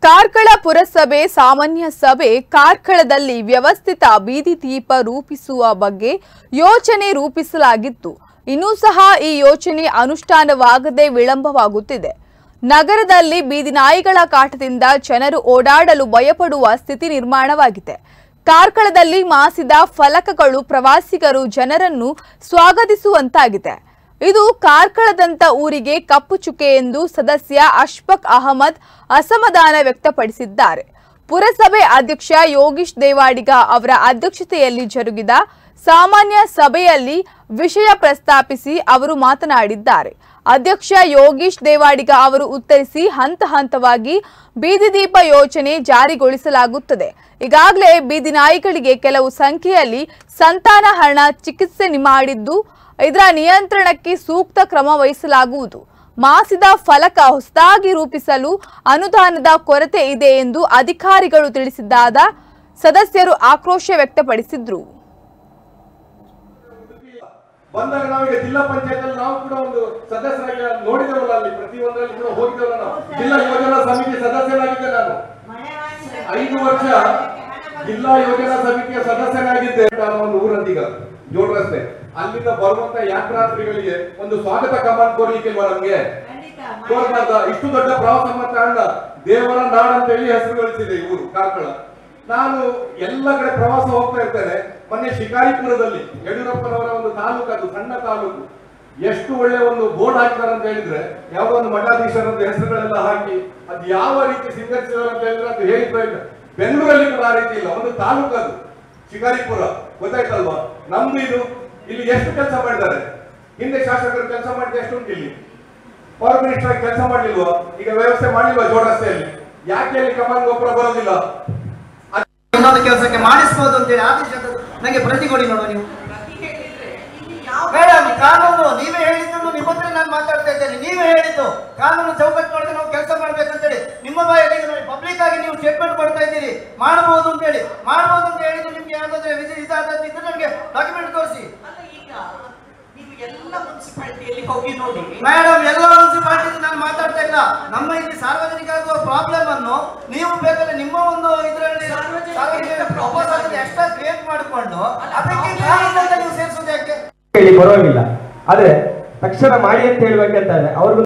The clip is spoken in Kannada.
ಕಾರ್ಕಳ ಪುರಸಭೆ ಸಾಮಾನ್ಯ ಸಭೆ ಕಾರ್ಕಳದಲ್ಲಿ ವ್ಯವಸ್ಥಿತ ಬೀದಿ ದೀಪ ರೂಪಿಸುವ ಬಗ್ಗೆ ಯೋಜನೆ ರೂಪಿಸಲಾಗಿತ್ತು. ಇನ್ನೂ ಸಹ ಈ ಯೋಜನೆ ಅನುಷ್ಠಾನವಾಗದೆ ವಿಳಂಬವಾಗುತ್ತಿದೆ. ನಗರದಲ್ಲಿ ಬೀದಿ ನಾಯಿಗಳ ಕಾಟದಿಂದ ಜನರು ಓಡಾಡಲು ಭಯಪಡುವ ಸ್ಥಿತಿ ನಿರ್ಮಾಣವಾಗಿದೆ. ಕಾರ್ಕಳದಲ್ಲಿ ಮಾಸಿದ ಫಲಕಗಳು ಪ್ರವಾಸಿಗರು ಜನರನ್ನು ಸ್ವಾಗತಿಸುವಂತಾಗಿದೆ. ಇದು ಕಾರ್ಕಳದಂತ ಊರಿಗೆ ಕಪ್ಪು ಚುಕ್ಕೆ ಎಂದು ಸದಸ್ಯ ಅಶ್ಫಾಕ್ ಅಹಮದ್ ಅಸಮಾಧಾನ ವ್ಯಕ್ತಪಡಿಸಿದ್ದಾರೆ. ಪುರಸಭೆ ಅಧ್ಯಕ್ಷ ಯೋಗೀಶ್ ದೇವಾಡಿಗ ಅವರ ಅಧ್ಯಕ್ಷತೆಯಲ್ಲಿ ಜರುಗಿದ ಸಾಮಾನ್ಯ ಸಭೆಯಲ್ಲಿ ವಿಷಯ ಪ್ರಸ್ತಾಪಿಸಿ ಅವರು ಮಾತನಾಡಿದ್ದಾರೆ. ಅಧ್ಯಕ್ಷ ಯೋಗೀಶ್ ದೇವಾಡಿಗ ಅವರು ಉತ್ತರಿಸಿ ಹಂತ ಹಂತವಾಗಿ ಬೀದಿ ದೀಪ ಯೋಜನೆ ಜಾರಿಗೊಳಿಸಲಾಗುತ್ತದೆ. ಈಗಾಗಲೇ ಬೀದಿ ನಾಯಿಗಳಿಗೆ ಕೆಲವು ಸಂಖ್ಯೆಯಲ್ಲಿ ಸಂತಾನಹರಣ ಚಿಕಿತ್ಸೆ ಮಾಡಿದ್ದು ಇದರ ನಿಯಂತ್ರಣಕ್ಕೆ ಸೂಕ್ತ ಕ್ರಮ ವಹಿಸಲಾಗುವುದು. ಮಾಸಿದ ಫಲಕ ಹೊಸದಾಗಿ ರೂಪಿಸಲು ಅನುದಾನದ ಕೊರತೆ ಇದೆ ಎಂದು ಅಧಿಕಾರಿಗಳು ತಿಳಿಸಿದ್ದಾದ ಸದಸ್ಯರು ಆಕ್ರೋಶ ವ್ಯಕ್ತಪಡಿಸಿದ್ರು. ಬಂದಾಗ ನಾವೀಗ ಜಿಲ್ಲಾ ಪಂಚಾಯತ್ ನಾವು ಕೂಡ ಒಂದು ಸದಸ್ಯರಾಗಿ ನೋಡಿದವಲ್ಲ, ಅಲ್ಲಿ ಪ್ರತಿಯೊಂದರಲ್ಲಿ ಕೂಡ ಹೋಗಿದ್ದವಲ್ಲ. ನಾವು ಜಿಲ್ಲಾ ಯೋಜನಾ ಸಮಿತಿ ಸದಸ್ಯನಾಗಿದ್ದೆ. ನಾನು 5 ವರ್ಷ ಜಿಲ್ಲಾ ಯೋಜನಾ ಸಮಿತಿಯ ಸದಸ್ಯನಾಗಿದ್ದೆ. ಒಂದು ಊರದ್ದೀಗ ಜೋಡ್ ರಸ್ತೆ, ಅಲ್ಲಿಂದ ಬರುವಂತ ಯಾತ್ರಾರ್ಥಿಗಳಿಗೆ ಒಂದು ಸ್ವಾಗತ ಕಮಾನ್ ಕೋರ್ಲಿಕ್ಕಿಲ್ವಾ? ನಮ್ಗೆ ಕೋರ್ಬಾರ್ದ? ಇಷ್ಟು ದೊಡ್ಡ ಪ್ರವಾಸ ತಾಣ, ದೇವರ ನಾಡು ಅಂತ ಹೇಳಿ ಹೆಸರು ಗಳಿಸಿದೆ ಈ ಊರು ಕಾರ್ಕಳ. ನಾನು ಎಲ್ಲ ಕಡೆ ಪ್ರವಾಸ ಹೋಗ್ತಾ ಇರ್ತೇನೆ. ಮೊನ್ನೆ ಶಿಕಾರಿಪುರದಲ್ಲಿ ಯಡಿಯೂರಪ್ಪನವರ ಒಂದು ತಾಲೂಕು, ಅದು ಸಣ್ಣ ತಾಲೂಕು, ಎಷ್ಟು ಒಳ್ಳೆ ಒಂದು ಬೋರ್ಡ್ ಹಾಕಿದ್ದಾರೆ ಅಂತ ಹೇಳಿದ್ರೆ, ಯಾವುದೋ ಒಂದು ಮಠಾಧೀಶರ ಹೆಸರುಗಳೆಲ್ಲ ಹಾಕಿ ಅದು ಯಾವ ರೀತಿ ಸಿಂಗರಿಸಿದಾರೆ ಅಂತ ಹೇಳಿದ್ರೆ ಅದು ಹೇಳಿದ್ರೆ ಬೆಂಗಳೂರಲ್ಲಿ ಕೂಡ ಆ ರೀತಿ ಇಲ್ಲ. ಒಂದು ತಾಲೂಕು ಅದು ಶಿಕಾರಿಪುರ, ಗೊತ್ತಾಯ್ತಲ್ವಾ? ನಮ್ದು ಇದು ಇಲ್ಲಿ ಎಷ್ಟು ಕೆಲಸ ಮಾಡಿದ್ದಾರೆ. ಹಿಂದೆ ಶಾಸಕರು ಕೆಲಸ ಮಾಡಿದ ಎಷ್ಟು ಉಂಟು ಇಲ್ಲಿ? ಪವರ್ ಮಿನಿಸ್ಟರ್ ಕೆಲಸ ಮಾಡ್ಲಿಲ್ವಾ? ಈಗ ವ್ಯವಸ್ಥೆ ಮಾಡ್ಲಿಲ್ವಾ ಜೋಡ್ ರಸ್ತೆಯಲ್ಲಿ? ಯಾಕೆ ಅಲ್ಲಿ ಕಮಾನ್ ಗೊಬ್ಬರ ಬರೋದಿಲ್ಲ? ಇನ್ನೊಂದು ಕೆಲಸಕ್ಕೆ ಮಾಡಿಸಬಹುದು ಅಂತ ಹೇಳಿ ಆದೇಶ ನನಗೆ ಪ್ರತಿ ಕೊಡಿ ನೋಡು. ನೀವು ಮೇಡಮ್, ಕಾನೂನು ನೀವೇ ಹೇಳಿದ್ದು, ನಿಮ್ಮ ಹತ್ರ ನಾನು ಮಾತಾಡ್ತಾ ಇದ್ದೇನೆ. ನೀವೇ ಹೇಳಿದ್ದು ಕಾನೂನು ಚೌಕಟ್ಟಿನೊಳಗೆ ನಾವು ಕೆಲಸ ಮಾಡ್ಬೇಕಂತೇಳಿ ನಿಮ್ಮ ಬಾಯಲ್ಲಿ ಪಬ್ಲಿಕ್ ಆಗಿ ನೀವು ಸ್ಟೇಟ್ಮೆಂಟ್ ಕೊಡ್ತಾ ಇದ್ದೀರಿ. ಮಾಡಬಹುದು ಅಂತ ಹೇಳಿ, ಮಾಡಬಹುದು ಅಂತ ಹೇಳಿದ್ದು ನಿಮ್ಗೆ ಯಾವ್ದಾದ್ರೆ ಇದಾದ್ರೆ ನನಗೆ ಡಾಕ್ಯುಮೆಂಟ್ ತೋರಿಸಿ. ಮೇಡಮ್, ಎಲ್ಲ ಮುನ್ಸಿಪಾಲಿಟಿ ನಾನು ಮಾತಾಡ್ತಾ ಇಲ್ಲ. ನಮ್ಮ ಇಲ್ಲಿ ಸಾರ್ವಜನಿಕ ಆಗುವ ಪ್ರಾಬ್ಲಮ್ ಅನ್ನು ನೀವು ಬೇಕಾದ್ರೆ ನಿಮ್ಮ ಒಂದು ಇದರಲ್ಲಿ ಎಕ್ಸ್ಟ್ರಾ ಕ್ರಿಯೇಟ್ ಮಾಡಿಕೊಂಡು ಅದಕ್ಕೆ ನೀವು ಸೇರಿಸೋದು ಯಾಕೆ ಹೇಳಿ ಪರವಾಗಿಲ್ಲ, ಆದ್ರೆ ತಕ್ಷಣ ಮಾಡಿ ಅಂತ ಹೇಳ್ಬೇಕಂತ ಅವ್ರಿಗೂ